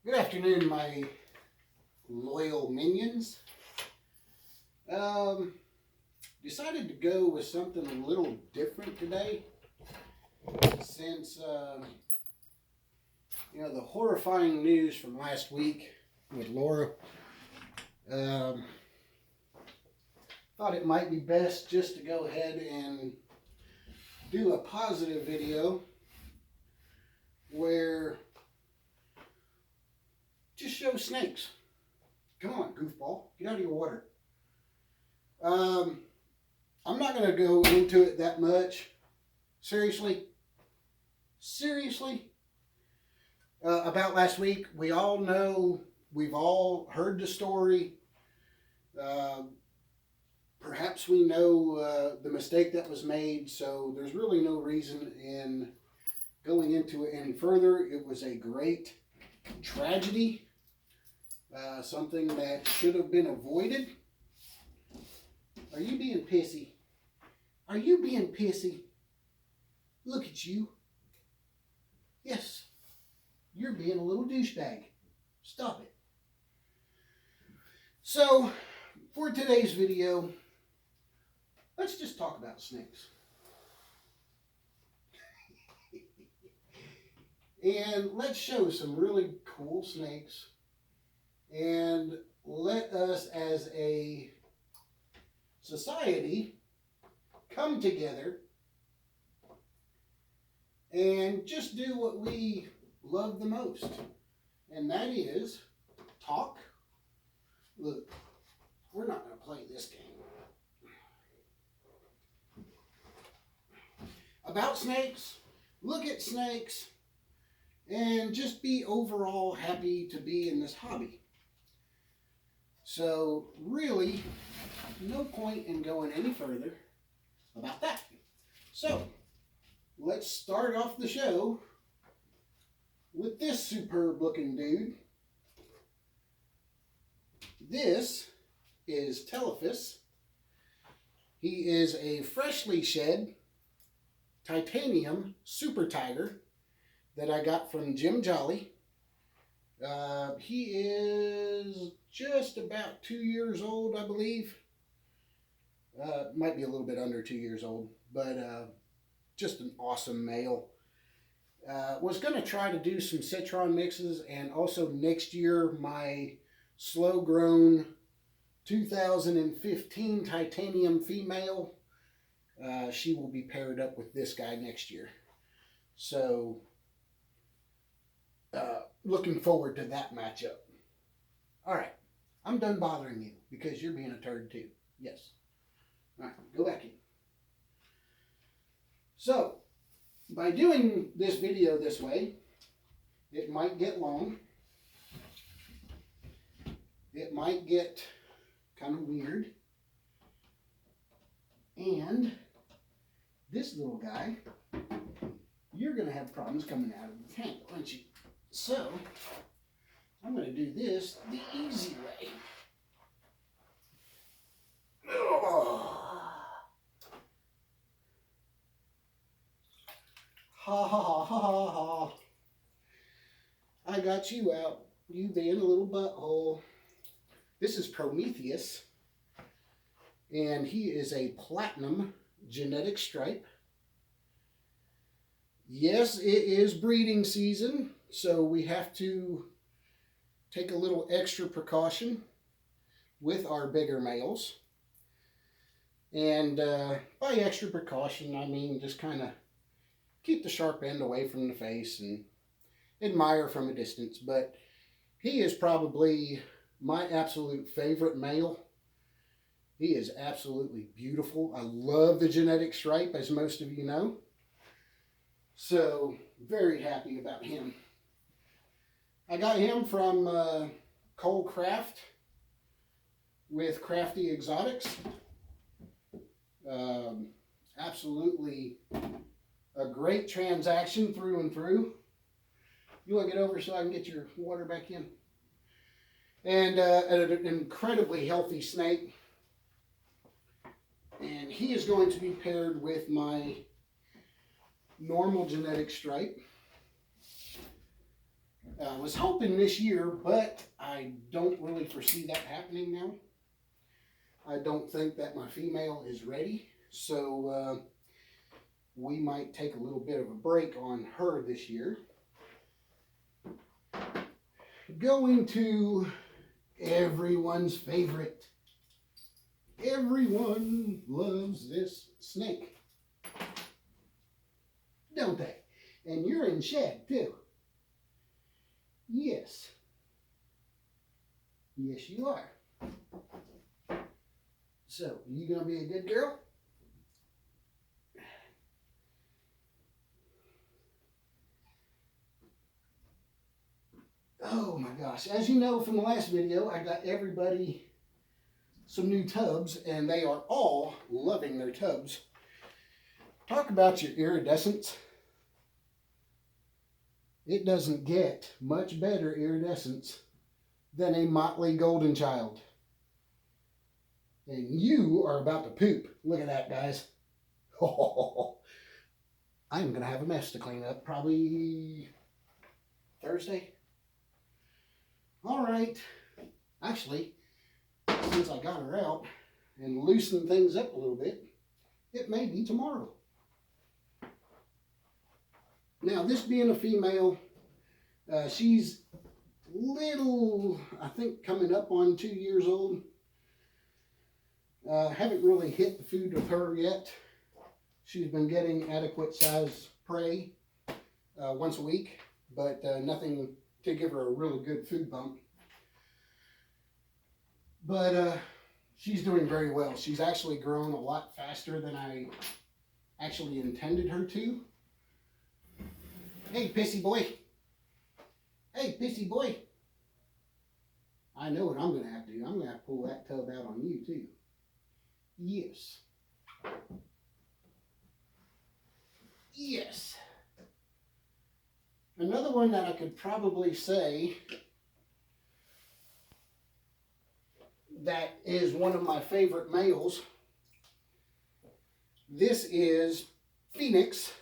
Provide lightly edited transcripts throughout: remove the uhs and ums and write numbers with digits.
Good afternoon, my loyal minions. Decided to go with something a little different today since, the horrifying news from last week with Laura. Thought it might be best just to go ahead and do a positive video where just show snakes. Come on, goofball, get out of your water. I'm not going to go into it that much. Seriously, about last week, we all know, we've all heard the story. Perhaps we know the mistake that was made, so there's really no reason in going into it any further. It was a great tragedy, something that should have been avoided. Are you being pissy? Are you being pissy? Look at you. Yes, you're being a little douchebag. Stop it. So, for today's video, let's just talk about snakes. And let's show some really cool snakes. And let us as a society come together and just do what we love the most. And that is talk. Look, we're not going to play this game. About snakes, look at snakes, and just be overall happy to be in this hobby. So really, no point in going any further about that. So, let's start off the show with this superb looking dude. This is Telesis. He is a freshly shed titanium super tiger that I got from Jim Jolly. He is just about 2 years old, I believe. Might be a little bit under 2 years old, but just an awesome male. Was going to try to do some citron mixes, and also next year my slow grown 2015 titanium female. She will be paired up with this guy next year. So, looking forward to that matchup. All right, I'm done bothering you because you're being a turd too. Yes. All right, go back in. So, by doing this video this way, it might get long. It might get kind of weird. And this little guy, you're going to have problems coming out of the tank, aren't you? So, I'm going to do this the easy way. Ha ha ha ha ha ha. I got you out. You being a little butthole. This is Prometheus. And he is a platinum genetic stripe. Yes, it is breeding season, so we have to take a little extra precaution with our bigger males. And by extra precaution, I mean just kind of keep the sharp end away from the face and admire from a distance. But he is probably my absolute favorite male. He is absolutely beautiful. I love the genetic stripe, as most of you know. So, very happy about him. I got him from Cole Craft with Crafty Exotics. Absolutely a great transaction through and through. You want to get over so I can get your water back in? And an incredibly healthy snake. And he is going to be paired with my normal genetic stripe. I was hoping this year, but I don't really foresee that happening now. I don't think that my female is ready, so we might take a little bit of a break on her this year. Going to everyone's favorite. Everyone loves this snake, don't they? And you're in shed too. Yes. Yes, you are. So, you gonna be a good girl? Oh my gosh. As you know from the last video, I got everybody some new tubs, and they are all loving their tubs. Talk about your iridescence. It doesn't get much better iridescence than a motley golden child. And you are about to poop. Look at that, guys. Oh, I'm going to have a mess to clean up probably Thursday. All right. Actually, since I got her out and loosened things up a little bit, it may be tomorrow. Now, this being a female, she's little, I think, coming up on 2 years old. Haven't really hit the food with her yet. She's been getting adequate size prey once a week, but nothing to give her a really good food bump. But she's doing very well. She's actually grown a lot faster than I actually intended her to. Hey, pissy boy. Hey, pissy boy. I know what I'm going to have to do. I'm going to have to pull that tub out on you, too. Yes. Yes. Another one that I could probably say that is one of my favorite males. This is Phoenix.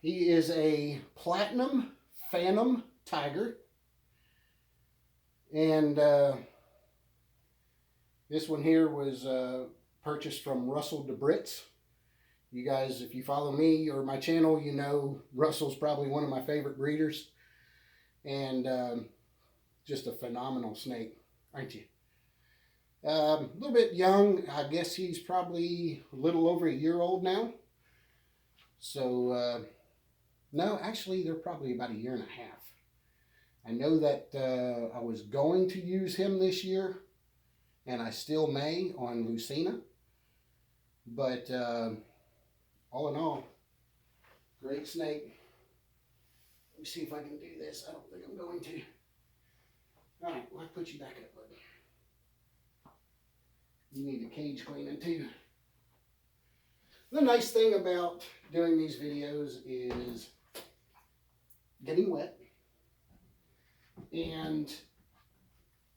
He is a platinum phantom tiger. And this one here was purchased from Russell DeBritz. You guys, if you follow me or my channel, you know Russell's probably one of my favorite breeders. And just a phenomenal snake, aren't you? A little bit young. I guess he's probably a little over a year old now. So, no, actually, they're probably about a year and a half. I know that I was going to use him this year, and I still may on Lucina. But all in all, great snake. Let me see if I can do this. I don't think I'm going to. All right, well, I'll put you back up, buddy. You need a cage cleaning too. The nice thing about doing these videos is getting wet. And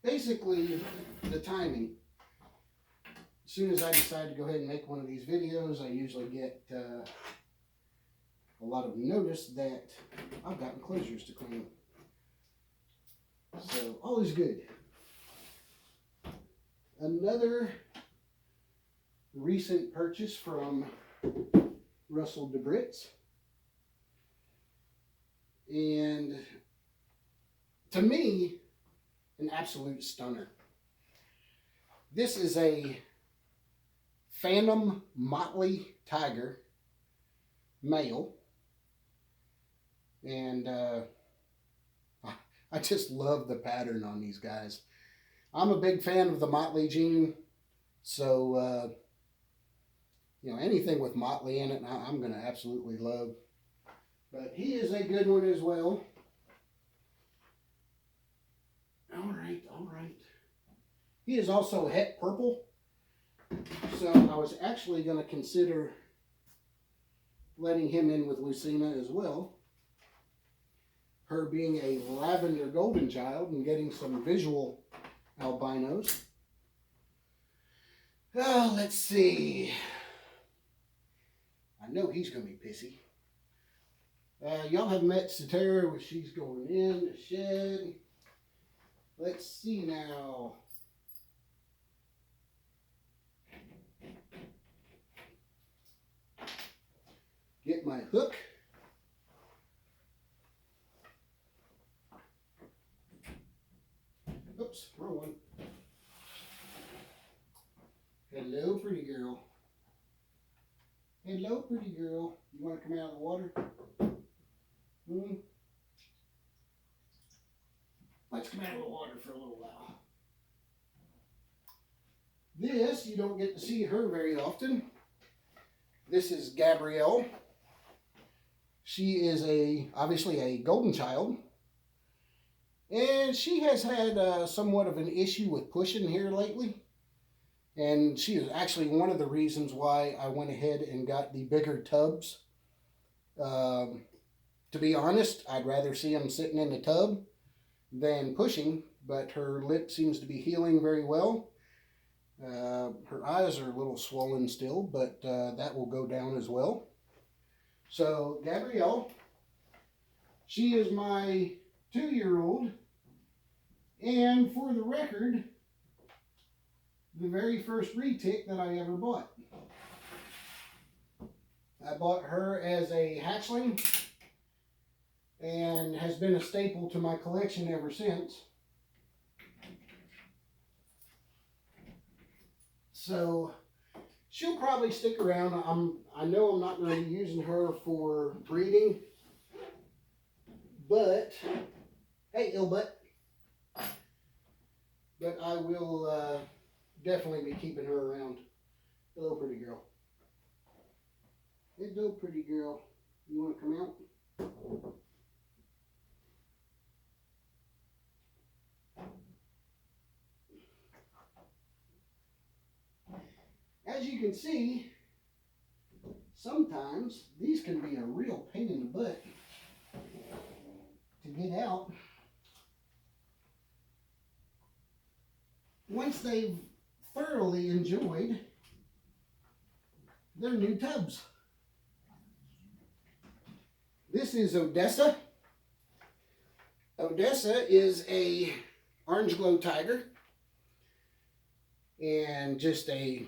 basically the timing. As soon as I decide to go ahead and make one of these videos, I usually get a lot of notice that I've got enclosures to clean. So all is good. Another recent purchase from Russell DeBritz. And to me, an absolute stunner. This is a phantom motley tiger male. And I just love the pattern on these guys. I'm a big fan of the motley gene. So, you know, anything with motley in it, I'm going to absolutely love. But he is a good one as well. All right, all right. He is also het purple. So I was actually going to consider letting him in with Lucina as well. Her being a lavender golden child and getting some visual albinos. Oh, let's see. I know he's going to be pissy. Y'all have met Satara when she's going in the shed. Let's see now. Get my hook. Oops, wrong one. Hello, pretty girl. Hello, pretty girl. You want to come out of the water? Let's come out of the water for a little while. This, you don't get to see her very often. This is Gabriel. She is obviously a golden child. And she has had somewhat of an issue with pushing here lately. And she is actually one of the reasons why I went ahead and got the bigger tubs. To be honest, I'd rather see them sitting in the tub than pushing, but her lip seems to be healing very well. Her eyes are a little swollen still, but that will go down as well. So, Gabrielle, she is my 2-year-old, and for the record, the very first retic that I ever bought. I bought her as a hatchling and has been a staple to my collection ever since. So she'll probably stick around. I know I'm not going to be using her for breeding, but hey, Illbutt. But I will definitely be keeping her around. Hello, pretty girl. Hello, pretty girl. You want to come out? As you can see, sometimes these can be a real pain in the butt to get out. Once they've thoroughly enjoyed their new tubs. This is Odessa. Odessa is a orange glow tiger and just a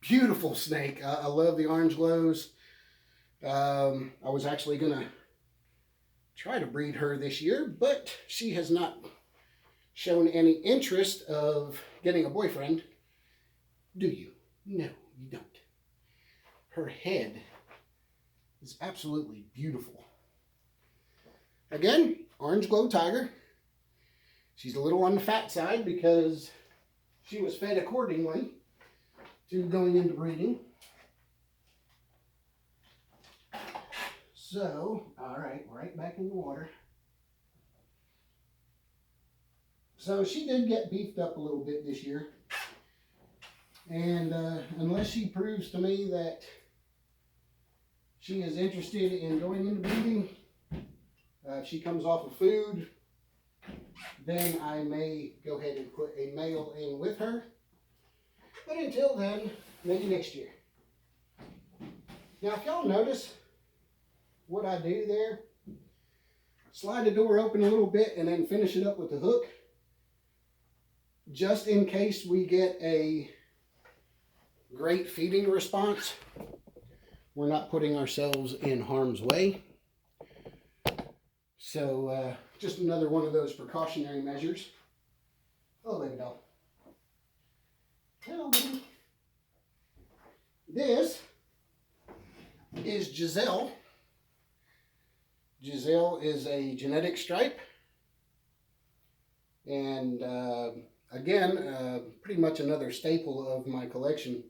beautiful snake. I love the orange glows. I was actually going to try to breed her this year, but she has not shown any interest of getting a boyfriend. Do you? No, you don't. Her head is absolutely beautiful. Again, orange glow tiger. She's a little on the fat side because she was fed accordingly to going into breeding. So, all right, right back in the water. So she did get beefed up a little bit this year. And unless she proves to me that she is interested in going into breeding, if she comes off of food, then I may go ahead and put a male in with her. But until then, maybe next year. Now, if y'all notice what I do there, slide the door open a little bit and then finish it up with the hook, just in case we get a great feeding response. We're not putting ourselves in harm's way. So, just another one of those precautionary measures. Oh, baby doll. Hello, baby. This is Giselle. Giselle is a genetic stripe. And again, pretty much another staple of my collection.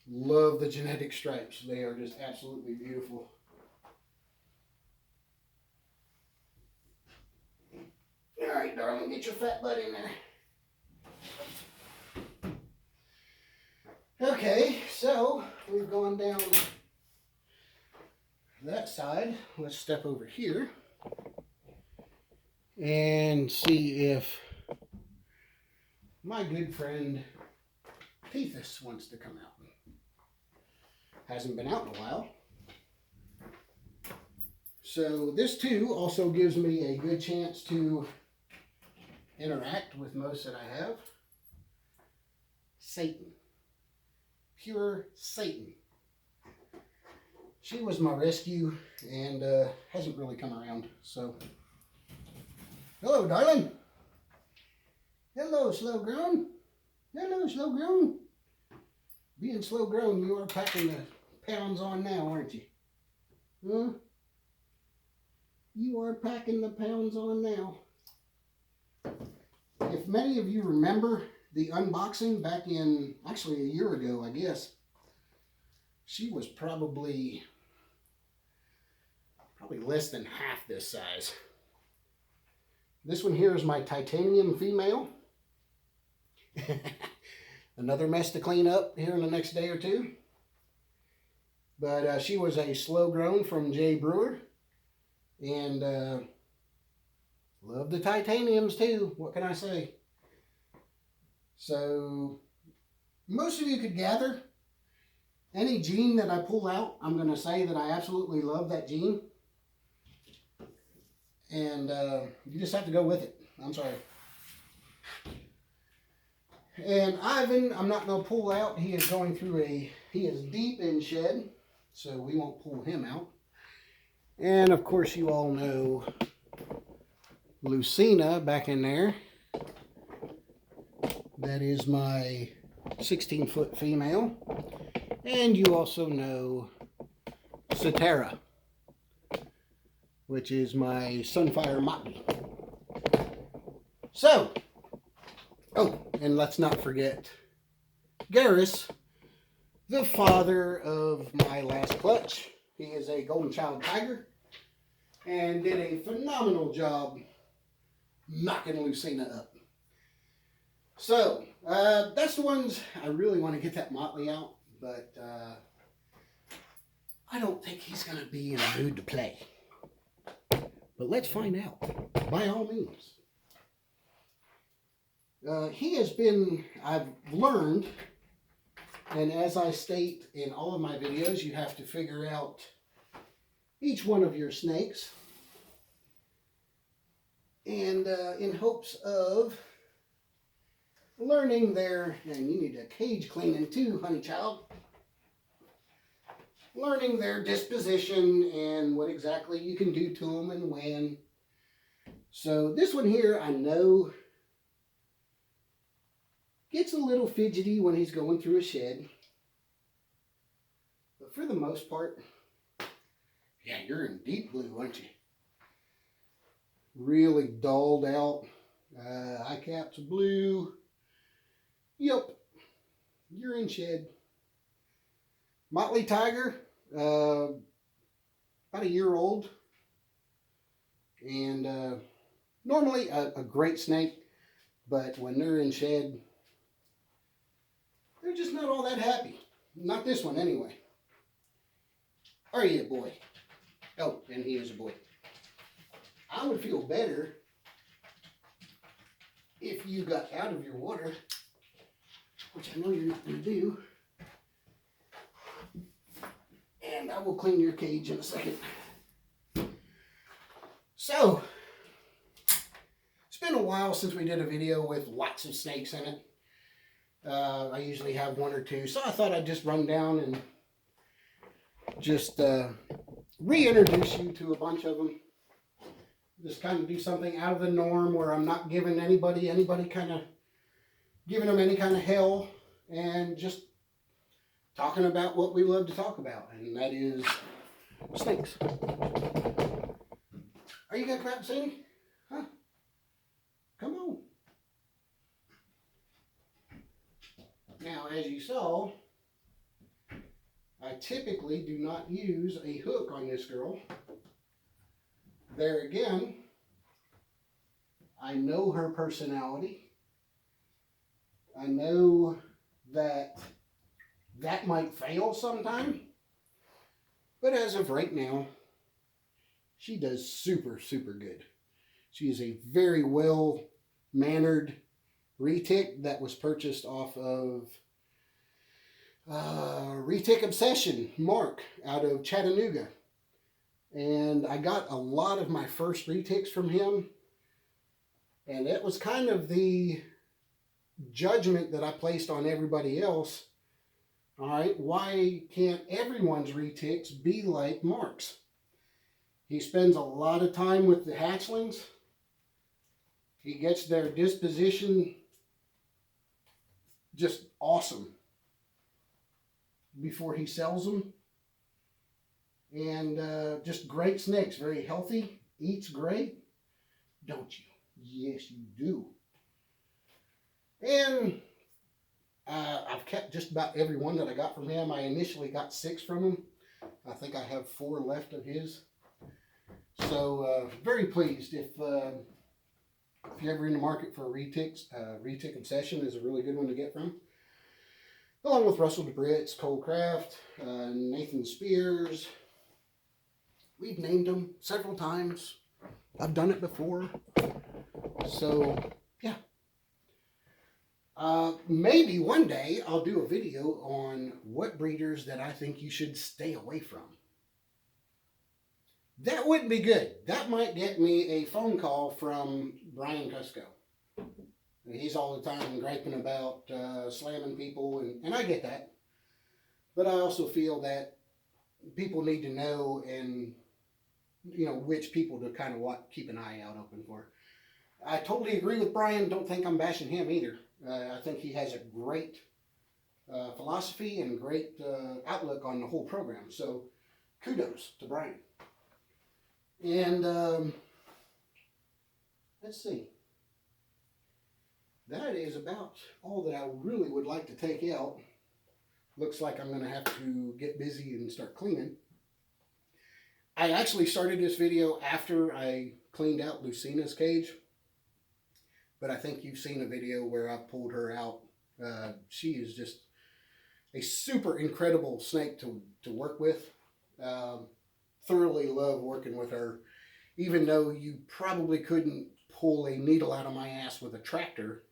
Love the genetic stripes. They are just absolutely beautiful. All right, darling, get your fat butt in there. Okay, so we've gone down that side. Let's step over here and see if my good friend Telesis wants to come out. Hasn't been out in a while. So this too also gives me a good chance to interact with most that I have. Satan. Pure Satan. She was my rescue and hasn't really come around. So, hello, darling. Hello, slow grown. Hello, slow grown. Being slow grown, you are packing the pounds on now, aren't you? Huh? You are packing the pounds on now. If many of you remember the unboxing back in, actually a year ago, I guess, she was probably less than half this size. This one here is my titanium female. Another mess to clean up here in the next day or two. But she was a slow grown from J. Brewer. And love the titaniums too. What can I say? So most of you could gather any gene that I pull out, I'm going to say that I absolutely love that gene. And you just have to go with it. I'm sorry. And Ivan, I'm not going to pull out. He is going through he is deep in shed, so we won't pull him out. And of course you all know Lucina back in there. That is my 16-foot female. And you also know Cetera, which is my Sunfire Motley. So, oh, and let's not forget Garrus, the father of my last clutch. He is a Golden Child Tiger and did a phenomenal job knocking Lucina up. So, that's the ones I really want to get that Motley out, but I don't think he's going to be in the mood to play. But let's find out, by all means. He has been, I've learned, and as I state in all of my videos, you have to figure out each one of your snakes. And in hopes of learning their, and you need a cage cleaning too, honey child. Learning their disposition and what exactly you can do to them and when. So this one here, I know, gets a little fidgety when he's going through a shed. But for the most part, yeah, you're in deep blue, aren't you? Really dulled out. Eye caps blue. Yep, you're in shed. Motley Tiger, about a year old. And normally a great snake, but when they're in shed, they're just not all that happy. Not this one anyway. Are you a boy? Oh, and he is a boy. I would feel better if you got out of your water, which I know you're not going to do. And I will clean your cage in a second. So, it's been a while since we did a video with lots of snakes in it. I usually have one or two, so I thought I'd just run down and just reintroduce you to a bunch of them. Just kind of do something out of the norm where I'm not giving anybody kind of, giving them any kind of hell, and just talking about what we love to talk about, and that is snakes. Are you going to come out and see me? Huh? Come on. Now, as you saw, I typically do not use a hook on this girl. There again, I know her personality. I know that might fail sometime. But as of right now, she does super, super good. She is a very well-mannered retic that was purchased off of Retic Obsession, Mark, out of Chattanooga. And I got a lot of my first retics from him. And it was kind of the judgment that I placed on everybody else. All right, why can't everyone's retics be like Mark's? He spends a lot of time with the hatchlings. He gets their disposition just awesome before he sells them. And just great snakes, very healthy, eats great. Don't you? Yes, you do. And I've kept just about every one that I got from him. I initially got 6 from him. I think I have 4 left of his. So very pleased. If you're ever in the market for a Retic Obsession is a really good one to get from. Along with Russell DeBritz, Cole Craft, Nathan Spears. We've named them several times. I've done it before. So, yeah. Maybe one day I'll do a video on what breeders that I think you should stay away from. That wouldn't be good. That might get me a phone call from Brian Cusco. He's all the time griping about slamming people, and I get that. But I also feel that people need to know, and which people to kind of keep an eye out open for. I totally agree with Brian. Don't think I'm bashing him either. I think he has a great philosophy and great outlook on the whole program. So kudos to Brian. And let's see. That is about all that I really would like to take out. Looks like I'm going to have to get busy and start cleaning. I actually started this video after I cleaned out Lucina's cage. But I think you've seen a video where I pulled her out. She is just a super incredible snake to work with. Thoroughly love working with her. Even though you probably couldn't pull a needle out of my ass with a tractor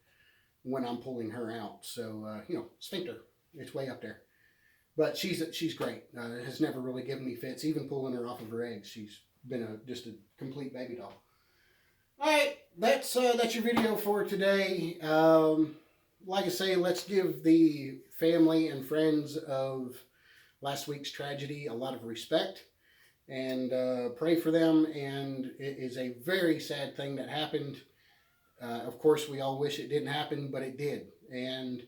when I'm pulling her out. So, sphincter, it's way up there. But she's great. Has never really given me fits. Even pulling her off of her eggs, she's been just a complete baby doll. All right, that's your video for today. Like I say, let's give the family and friends of last week's tragedy a lot of respect and pray for them. And it is a very sad thing that happened. Of course, we all wish it didn't happen, but it did. And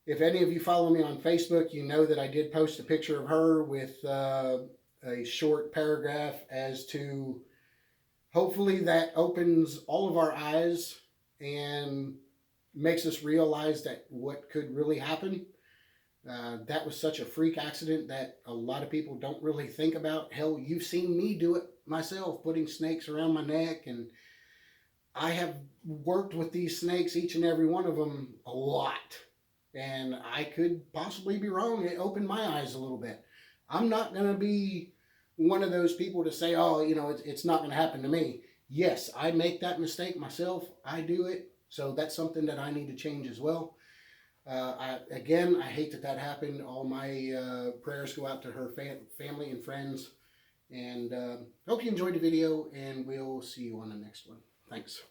if any of you follow me on Facebook, you know that I did post a picture of her with a short paragraph as to hopefully that opens all of our eyes and makes us realize that what could really happen. That was such a freak accident that a lot of people don't really think about. Hell, you've seen me do it myself, putting snakes around my neck, and I have worked with these snakes, each and every one of them, a lot. And I could possibly be wrong. It opened my eyes a little bit. I'm not going to be one of those people to say, oh, it's not going to happen to me. Yes, I make that mistake myself. I do it. So that's something that I need to change as well. I hate that happened. All my prayers go out to her family and friends. And hope you enjoyed the video, and we'll see you on the next one. Thanks.